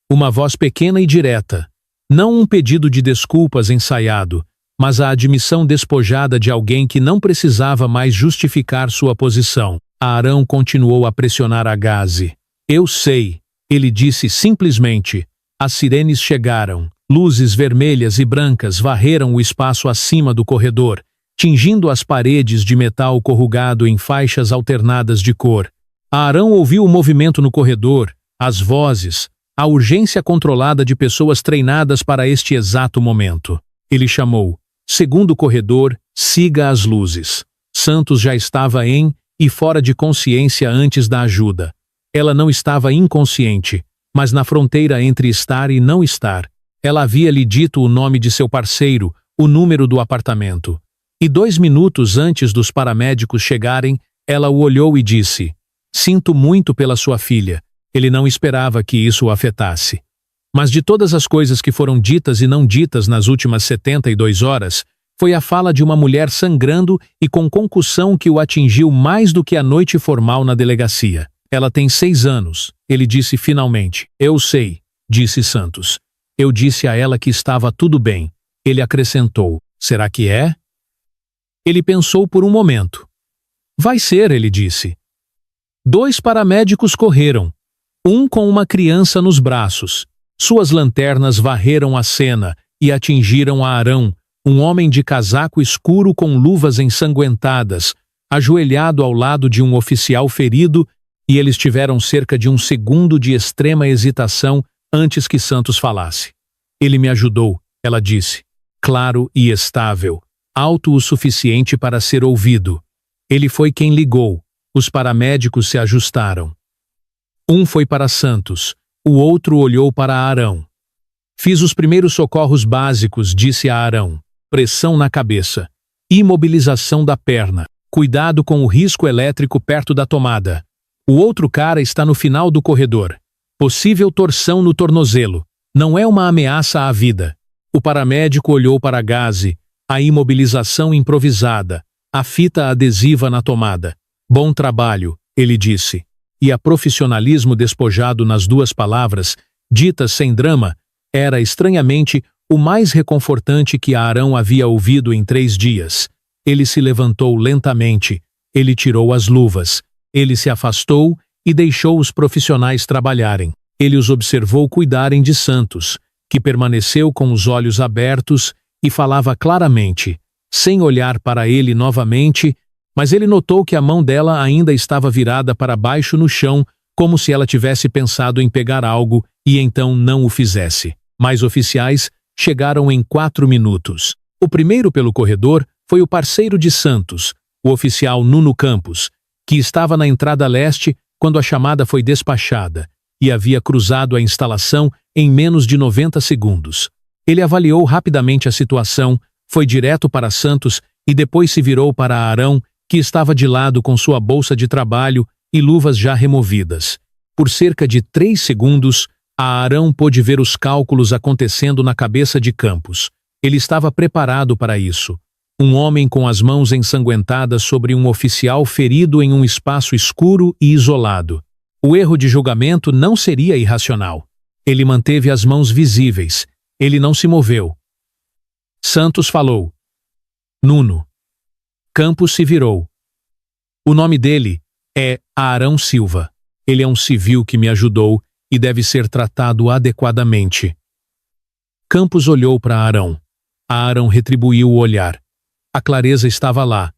Uma voz pequena e direta. Não um pedido de desculpas ensaiado, mas a admissão despojada de alguém que não precisava mais justificar sua posição. Arão continuou a pressionar a gaze. Eu sei, ele disse simplesmente. As sirenes chegaram. Luzes vermelhas e brancas varreram o espaço acima do corredor, tingindo as paredes de metal corrugado em faixas alternadas de cor. Arão ouviu o movimento no corredor, as vozes, a urgência controlada de pessoas treinadas para este exato momento. Ele chamou. Segundo corredor, siga as luzes. Santos já estava em e fora de consciência antes da ajuda. Ela não estava inconsciente, mas na fronteira entre estar e não estar. Ela havia lhe dito o nome de seu parceiro, o número do apartamento. E 2 minutos antes dos paramédicos chegarem, ela o olhou e disse, sinto muito pela sua filha. Ele não esperava que isso o afetasse. Mas de todas as coisas que foram ditas e não ditas nas últimas 72 horas, foi a fala de uma mulher sangrando e com concussão que o atingiu mais do que a noite formal na delegacia. Ela tem 6 anos, ele disse finalmente. Eu sei, disse Santos. Eu disse a ela que estava tudo bem. Ele acrescentou, será que é? Ele pensou por um momento. Vai ser, ele disse. 2 paramédicos correram, um com uma criança nos braços. Suas lanternas varreram a cena e atingiram a Arão, um homem de casaco escuro com luvas ensanguentadas, ajoelhado ao lado de um oficial ferido, e eles tiveram cerca de 1 segundo de extrema hesitação antes que Santos falasse. Ele me ajudou, ela disse, claro e estável, alto o suficiente para ser ouvido. Ele foi quem ligou. Os paramédicos se ajustaram. Um foi para Santos, o outro olhou para Arão. Fiz os primeiros socorros básicos, disse a Arão. Pressão na cabeça. Imobilização da perna. Cuidado com o risco elétrico perto da tomada. O outro cara está no final do corredor. Possível torção no tornozelo. Não é uma ameaça à vida. O paramédico olhou para a gaze, a imobilização improvisada, a fita adesiva na tomada. Bom trabalho, ele disse. E a profissionalismo despojado nas duas palavras, ditas sem drama, era estranhamente o mais reconfortante que Arão havia ouvido em 3 dias. Ele se levantou lentamente, ele tirou as luvas, ele se afastou e deixou os profissionais trabalharem. Ele os observou cuidarem de Santos, que permaneceu com os olhos abertos e falava claramente, sem olhar para ele novamente, mas ele notou que a mão dela ainda estava virada para baixo no chão, como se ela tivesse pensado em pegar algo e então não o fizesse. Mais oficiais chegaram em 4 minutos. O primeiro pelo corredor foi o parceiro de Santos, o oficial Nuno Campos, que estava na entrada leste quando a chamada foi despachada e havia cruzado a instalação em menos de 90 segundos. Ele avaliou rapidamente a situação, foi direto para Santos e depois se virou para Arão, que estava de lado com sua bolsa de trabalho e luvas já removidas. Por cerca de 3 segundos, Arão pôde ver os cálculos acontecendo na cabeça de Campos. Ele estava preparado para isso. Um homem com as mãos ensanguentadas sobre um oficial ferido em um espaço escuro e isolado. O erro de julgamento não seria irracional. Ele manteve as mãos visíveis. Ele não se moveu. Santos falou. Nuno. Campos se virou. O nome dele é Arão Silva. Ele é um civil que me ajudou e deve ser tratado adequadamente. Campos olhou para Arão. Arão retribuiu o olhar. A clareza estava lá.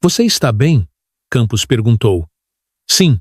Você está bem? Campos perguntou. Sim,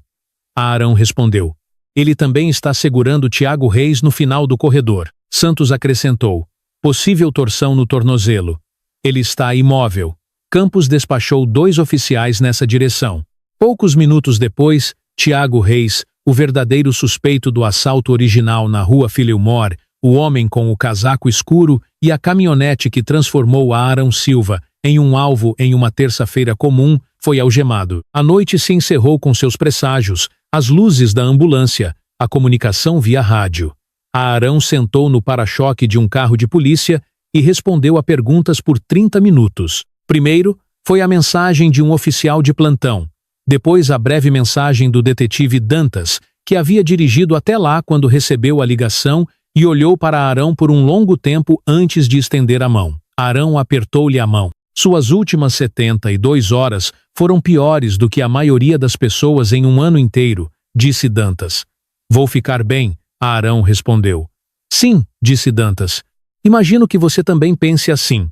Arão respondeu. Ele também está segurando Tiago Reis no final do corredor. Santos acrescentou. Possível torção no tornozelo. Ele está imóvel. Campos despachou 2 oficiais nessa direção. Poucos minutos depois, Tiago Reis, o verdadeiro suspeito do assalto original na rua Fillmore, o homem com o casaco escuro e a caminhonete que transformou Arão Silva em um alvo em uma terça-feira comum, foi algemado. A noite se encerrou com seus presságios, as luzes da ambulância, a comunicação via rádio. Arão sentou no para-choque de um carro de polícia e respondeu a perguntas por 30 minutos. Primeiro, foi a mensagem de um oficial de plantão. Depois, a breve mensagem do detetive Dantas, que havia dirigido até lá quando recebeu a ligação e olhou para Arão por um longo tempo antes de estender a mão. Arão apertou-lhe a mão. Suas últimas 72 horas foram piores do que a maioria das pessoas em um ano inteiro, disse Dantas. Vou ficar bem, Arão respondeu. Sim, disse Dantas. Imagino que você também pense assim.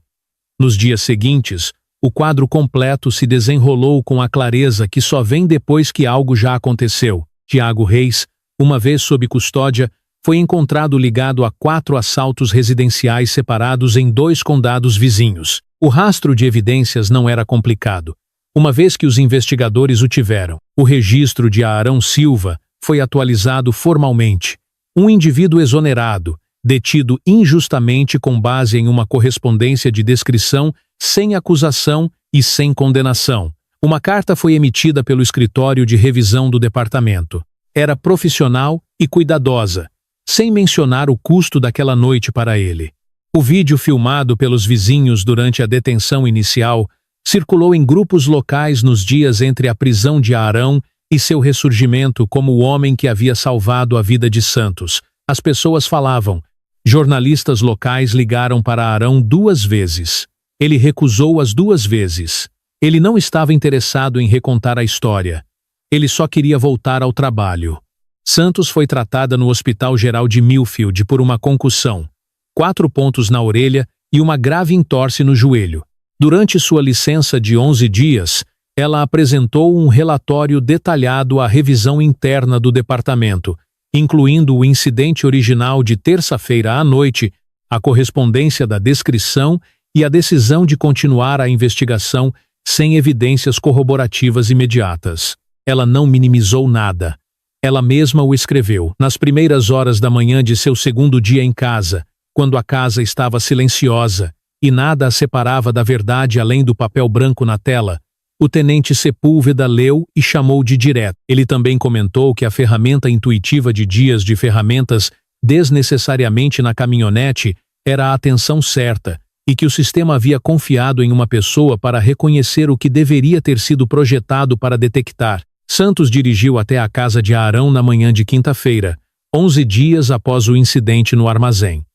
Nos dias seguintes, o quadro completo se desenrolou com a clareza que só vem depois que algo já aconteceu. Tiago Reis, uma vez sob custódia, foi encontrado ligado a 4 assaltos residenciais separados em 2 condados vizinhos. O rastro de evidências não era complicado, uma vez que os investigadores o tiveram. O registro de Arão Silva foi atualizado formalmente. Um indivíduo exonerado, detido injustamente com base em uma correspondência de descrição, sem acusação e sem condenação. Uma carta foi emitida pelo escritório de revisão do departamento. Era profissional e cuidadosa, sem mencionar o custo daquela noite para ele. O vídeo filmado pelos vizinhos durante a detenção inicial circulou em grupos locais nos dias entre a prisão de Arão e seu ressurgimento como o homem que havia salvado a vida de Santos. As pessoas falavam. Jornalistas locais ligaram para Arão 2 vezes. Ele recusou as 2 vezes. Ele não estava interessado em recontar a história. Ele só queria voltar ao trabalho. Santos foi tratada no Hospital Geral de Millfield por uma concussão, 4 pontos na orelha e uma grave entorse no joelho. Durante sua licença de 11 dias, ela apresentou um relatório detalhado à revisão interna do departamento, incluindo o incidente original de terça-feira à noite, a correspondência da descrição e a decisão de continuar a investigação sem evidências corroborativas imediatas. Ela não minimizou nada. Ela mesma o escreveu. Nas primeiras horas da manhã de seu 2º dia em casa, quando a casa estava silenciosa e nada a separava da verdade além do papel branco na tela, O tenente Sepúlveda leu e chamou de direto. Ele também comentou que a ferramenta intuitiva de dias de ferramentas desnecessariamente na caminhonete era a atenção certa e que o sistema havia confiado em uma pessoa para reconhecer o que deveria ter sido projetado para detectar. Santos dirigiu até a casa de Arão na manhã de quinta-feira, 11 dias após o incidente no armazém.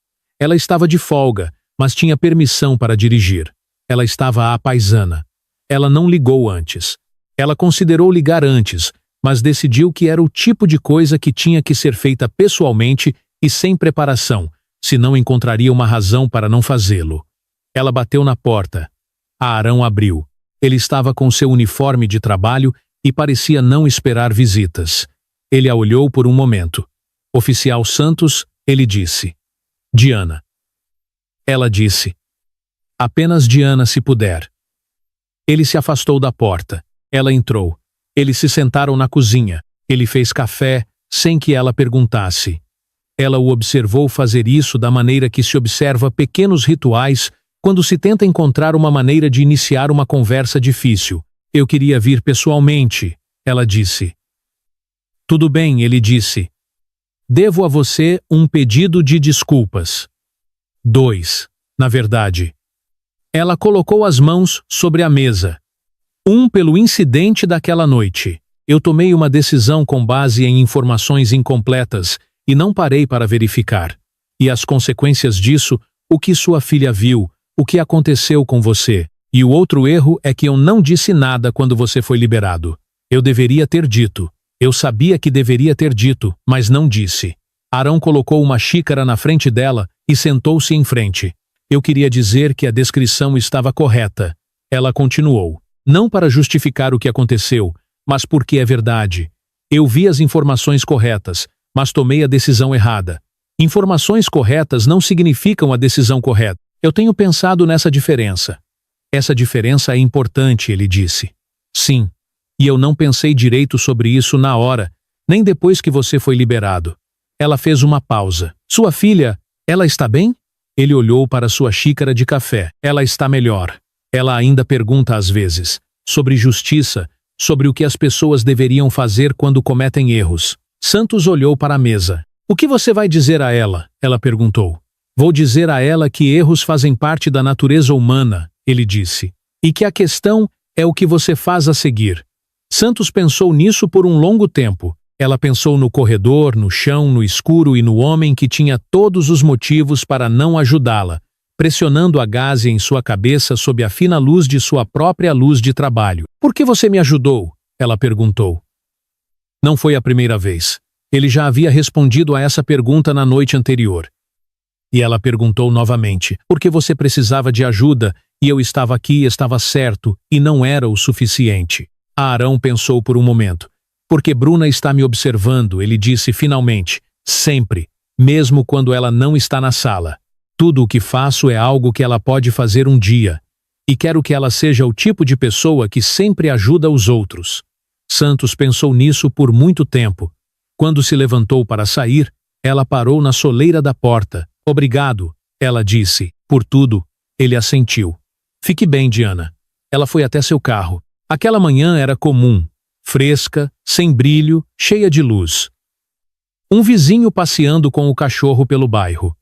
Ela estava de folga, mas tinha permissão para dirigir. Ela estava à paisana. Ela não ligou antes. Ela considerou ligar antes, mas decidiu que era o tipo de coisa que tinha que ser feita pessoalmente e sem preparação, senão encontraria uma razão para não fazê-lo. Ela bateu na porta. Arão abriu. Ele estava com seu uniforme de trabalho e parecia não esperar visitas. Ele a olhou por um momento. Oficial Santos, ele disse. Diana. Ela disse. Apenas Diana se puder. Ele se afastou da porta. Ela entrou. Eles se sentaram na cozinha. Ele fez café, sem que ela perguntasse. Ela o observou fazer isso da maneira que se observa pequenos rituais quando se tenta encontrar uma maneira de iniciar uma conversa difícil. Eu queria vir pessoalmente, ela disse. Tudo bem, ele disse. Devo a você um pedido de desculpas. 2, na verdade. Ela colocou as mãos sobre a mesa. 1 pelo incidente daquela noite. Eu tomei uma decisão com base em informações incompletas e não parei para verificar. E as consequências disso, o que sua filha viu, o que aconteceu com você. E o outro erro é que eu não disse nada quando você foi liberado. Eu deveria ter dito. Eu sabia que deveria ter dito, mas não disse. Arão colocou uma xícara na frente dela e sentou-se em frente. Eu queria dizer que a descrição estava correta. Ela continuou. Não para justificar o que aconteceu, mas porque é verdade. Eu vi as informações corretas, mas tomei a decisão errada. Informações corretas não significam a decisão correta. Eu tenho pensado nessa diferença. Essa diferença é importante, ele disse. Sim. E eu não pensei direito sobre isso na hora, nem depois que você foi liberado. Ela fez uma pausa. Sua filha, ela está bem? Ele olhou para sua xícara de café. Ela está melhor. Ela ainda pergunta às vezes, sobre justiça, sobre o que as pessoas deveriam fazer quando cometem erros. Santos olhou para a mesa. O que você vai dizer a ela? Ela perguntou. Vou dizer a ela que erros fazem parte da natureza humana, ele disse. E que a questão é o que você faz a seguir. Santos pensou nisso por um longo tempo. Ela pensou no corredor, no chão, no escuro e no homem que tinha todos os motivos para não ajudá-la, pressionando a gaze em sua cabeça sob a fina luz de sua própria luz de trabalho. Por que você me ajudou? Ela perguntou. Não foi a primeira vez. Ele já havia respondido a essa pergunta na noite anterior. E ela perguntou novamente, porque você precisava de ajuda e eu estava aqui e estava certo e não era o suficiente. Arão pensou por um momento. Porque Bruna está me observando, ele disse finalmente, sempre, mesmo quando ela não está na sala. Tudo o que faço é algo que ela pode fazer um dia. E quero que ela seja o tipo de pessoa que sempre ajuda os outros. Santos pensou nisso por muito tempo. Quando se levantou para sair, ela parou na soleira da porta. Obrigado, ela disse. Por tudo, ele assentiu. Fique bem, Diana. Ela foi até seu carro. Aquela manhã era comum. Fresca, sem brilho, cheia de luz. Um vizinho passeando com o cachorro pelo bairro.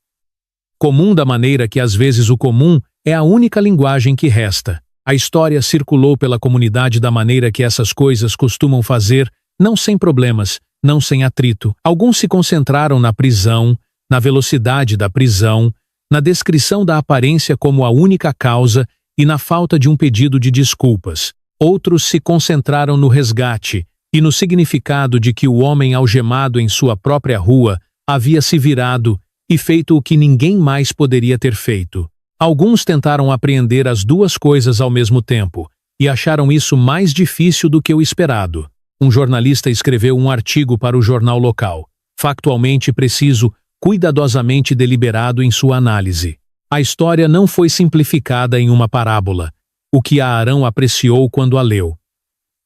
Comum da maneira que às vezes o comum é a única linguagem que resta. A história circulou pela comunidade da maneira que essas coisas costumam fazer, não sem problemas, não sem atrito. Alguns se concentraram na prisão, na velocidade da prisão, na descrição da aparência como a única causa e na falta de um pedido de desculpas. Outros se concentraram no resgate e no significado de que o homem algemado em sua própria rua havia se virado e feito o que ninguém mais poderia ter feito. Alguns tentaram apreender as duas coisas ao mesmo tempo e acharam isso mais difícil do que o esperado. Um jornalista escreveu um artigo para o jornal local, factualmente preciso, cuidadosamente deliberado em sua análise. A história não foi simplificada em uma parábola, o que Arão apreciou quando a leu.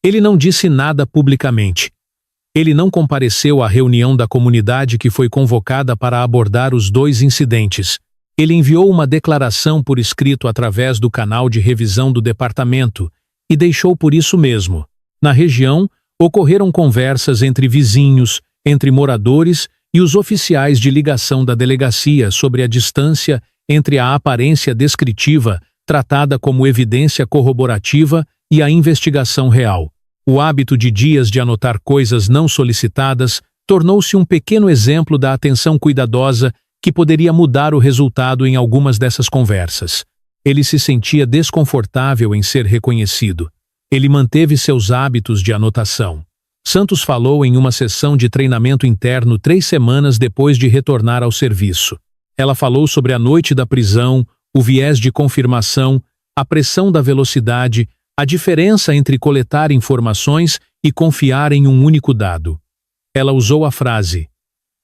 Ele não disse nada publicamente. Ele não compareceu à reunião da comunidade que foi convocada para abordar os dois incidentes. Ele enviou uma declaração por escrito através do canal de revisão do departamento e deixou por isso mesmo. Na região, ocorreram conversas entre vizinhos, entre moradores e os oficiais de ligação da delegacia sobre a distância entre a aparência descritiva, tratada como evidência corroborativa, e a investigação real. O hábito de Dias de anotar coisas não solicitadas tornou-se um pequeno exemplo da atenção cuidadosa que poderia mudar o resultado em algumas dessas conversas. Ele se sentia desconfortável em ser reconhecido. Ele manteve seus hábitos de anotação. Santos falou em uma sessão de treinamento interno 3 semanas depois de retornar ao serviço. Ela falou sobre a noite da prisão, o viés de confirmação, a pressão da velocidade, a diferença entre coletar informações e confiar em um único dado. Ela usou a frase: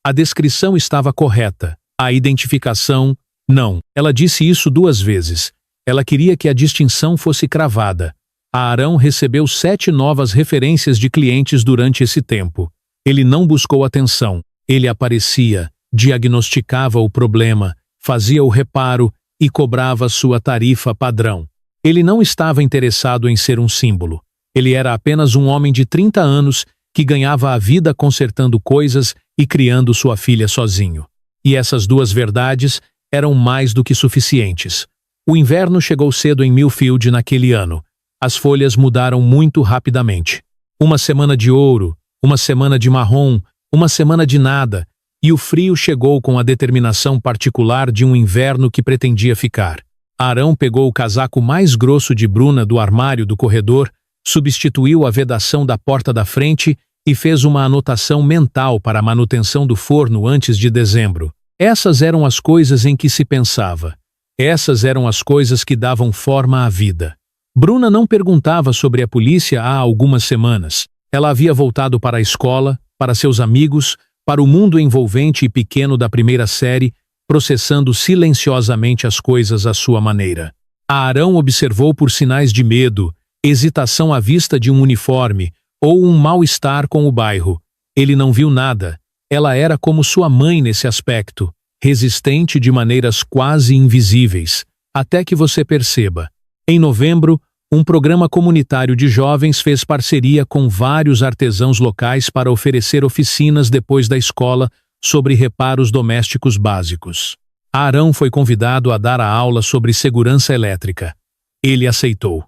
"A descrição estava correta, a identificação, não." Ela disse isso 2 vezes. Ela queria que a distinção fosse cravada. A Arão recebeu 7 novas referências de clientes durante esse tempo. Ele não buscou atenção. Ele aparecia, diagnosticava o problema, fazia o reparo e cobrava sua tarifa padrão. Ele não estava interessado em ser um símbolo. Ele era apenas um homem de 30 anos que ganhava a vida consertando coisas e criando sua filha sozinho. E essas 2 verdades eram mais do que suficientes. O inverno chegou cedo em Millfield naquele ano. As folhas mudaram muito rapidamente. Uma semana de ouro, uma semana de marrom, uma semana de nada, e o frio chegou com a determinação particular de um inverno que pretendia ficar. Arão pegou o casaco mais grosso de Bruna do armário do corredor, substituiu a vedação da porta da frente e fez uma anotação mental para a manutenção do forno antes de dezembro. Essas eram as coisas em que se pensava. Essas eram as coisas que davam forma à vida. Bruna não perguntava sobre a polícia há algumas semanas. Ela havia voltado para a escola, para seus amigos, para o mundo envolvente e pequeno da primeira série, processando silenciosamente as coisas à sua maneira. Arão observou por sinais de medo, hesitação à vista de um uniforme, ou um mal-estar com o bairro. Ele não viu nada. Ela era como sua mãe nesse aspecto, resistente de maneiras quase invisíveis, até que você perceba. Em novembro, um programa comunitário de jovens fez parceria com vários artesãos locais para oferecer oficinas depois da escola sobre reparos domésticos básicos. Arão foi convidado a dar a aula sobre segurança elétrica. Ele aceitou.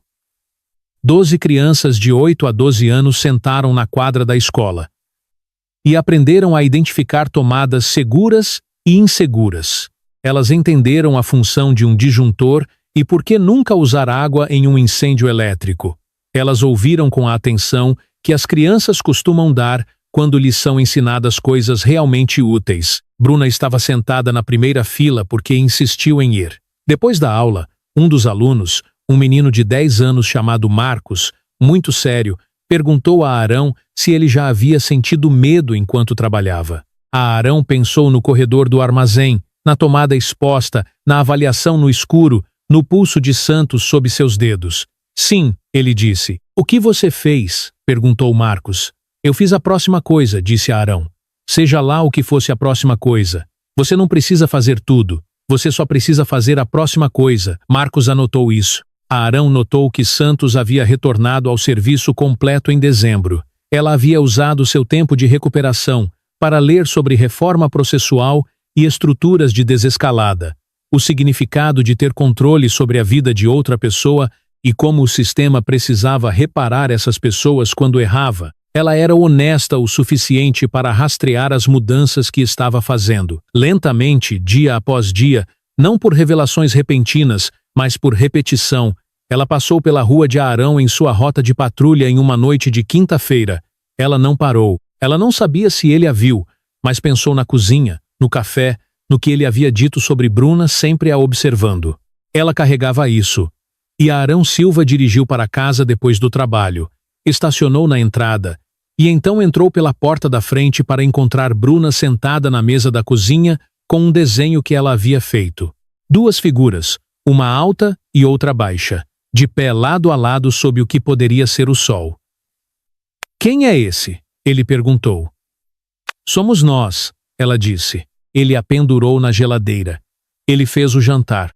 12 crianças de 8 a 12 anos sentaram na quadra da escola e aprenderam a identificar tomadas seguras e inseguras. Elas entenderam a função de um disjuntor e por que nunca usar água em um incêndio elétrico. Elas ouviram com a atenção que as crianças costumam dar quando lhes são ensinadas coisas realmente úteis. Bruna estava sentada na primeira fila porque insistiu em ir. Depois da aula, um dos alunos, um menino de 10 anos chamado Marcos, muito sério, perguntou a Arão se ele já havia sentido medo enquanto trabalhava. Arão pensou no corredor do armazém, na tomada exposta, na avaliação no escuro, no pulso de Santos sob seus dedos. "Sim", ele disse. "O que você fez?", perguntou Marcos. "Eu fiz a próxima coisa", disse Arão. "Seja lá o que fosse a próxima coisa. Você não precisa fazer tudo. Você só precisa fazer a próxima coisa." Marcos anotou isso. Arão notou que Santos havia retornado ao serviço completo em dezembro. Ela havia usado seu tempo de recuperação para ler sobre reforma processual e estruturas de desescalada, o significado de ter controle sobre a vida de outra pessoa e como o sistema precisava reparar essas pessoas quando errava. Ela era honesta o suficiente para rastrear as mudanças que estava fazendo, lentamente, dia após dia, não por revelações repentinas, mas por repetição. Ela passou pela rua de Arão em sua rota de patrulha em uma noite de quinta-feira. Ela não parou. Ela não sabia se ele a viu, mas pensou na cozinha, no café, no que ele havia dito sobre Bruna sempre a observando. Ela carregava isso. E Arão Silva dirigiu para casa depois do trabalho. Estacionou na entrada e então entrou pela porta da frente para encontrar Bruna sentada na mesa da cozinha com um desenho que ela havia feito. 2 figuras, uma alta e outra baixa, de pé lado a lado sob o que poderia ser o sol. "Quem é esse?", ele perguntou. "Somos nós", ela disse. Ele a pendurou na geladeira. Ele fez o jantar.